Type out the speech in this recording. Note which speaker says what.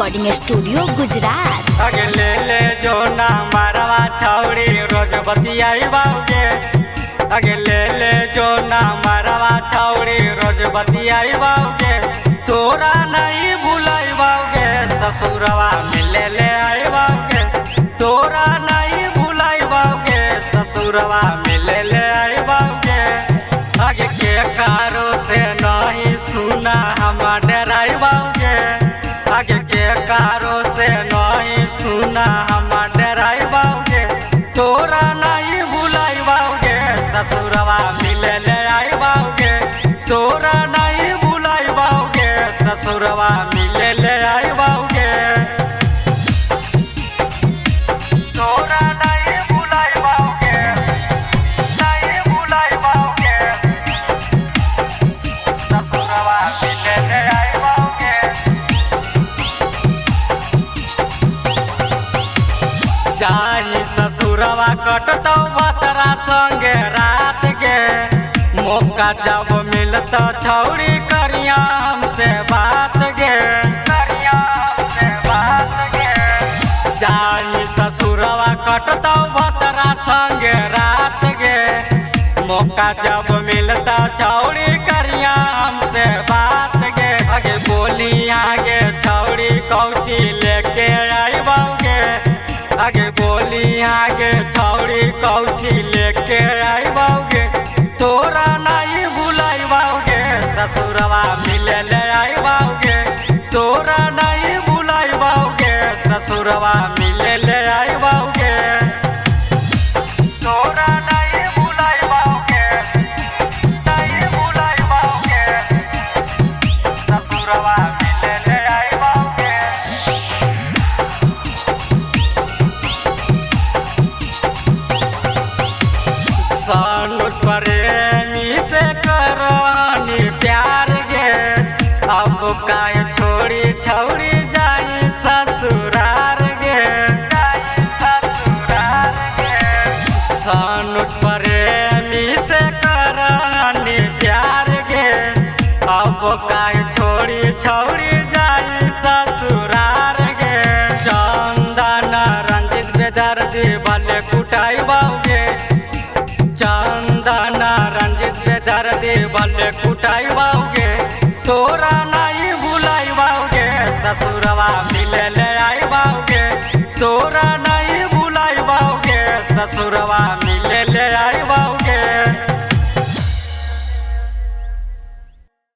Speaker 1: Recording studio Gujarat.
Speaker 2: अगले ले जो ना मारवा छौड़ी रोज बतियाई बाऊगे। अगले ले जो ना मारवा छौड़ी रोज बतियाई बाऊगे। तोरा नहीं भुलाई बाऊगे ससुरवा मिले ले आई बाऊगे। तोरा नहीं भुलाई बाऊगे ससुरवा मिले ले आई बाऊगे। आगे के कारो से नहीं सुना हम डराई बाऊगे। आगे के कारो से नहीं सुना हम डराई बाऊगे। तोरा नहीं भुलाई बाऊगे ससुरवा मिले ले आई बाऊगे। तोरा नहीं भुलाई बाऊगे ससुरवा मिले ले आई बाऊगे। तोरा नहीं भुलाई बाऊगे, नहीं भुलाई बाऊगे ससुरवा मिले ले आई बाऊगे। जाई ससुरवा कटतौ बतरा संगे रात के। मौका जब मिलता छौड़ी करिया हमसे बात गे। करिया हमसे बात गे। जाई ससुरवा कटतौ बतरा संगे रात गे। मौका जब मिलता छौड़ी करिया हमसे बात गे। आगे बोली आगे छौड़ी कौची लेके आई बाऊगे। आगे बोली आगे छौड़ी कौची लेके आई बाऊगे। तोरा नहीं भुलाई बाऊगे ससुरवा मिले ले आई बाऊगे। तोरा नहीं भुलाई बाऊगे ससुरवा मिले ले आई बाऊगे। तोरा नहीं भुलाई बाऊगे, नहीं भुलाई बाऊगे ससुरवा मिले ले आई बाऊगे। सानुस प्रेमी से करनी प्यार गे। अब काहे छोड़ी छौड़ी जाई ससुरार गे। ससुरार गे। सानुस प्रेमी से करनी प्यार गे। अब काहे छोड़ी छौड़ी जाई ससुरार गे। चंदन रंजित बेदर्दी भले कुटाई बाऊगे। चंदन रंजित बेदर्दी भले कुटाई बाऊगे। तोरा नहीं भुलाई बाऊगे ससुरवा मिले ले आई बाऊगे। तोरा नहीं भुलाई बाऊगे ससुरवा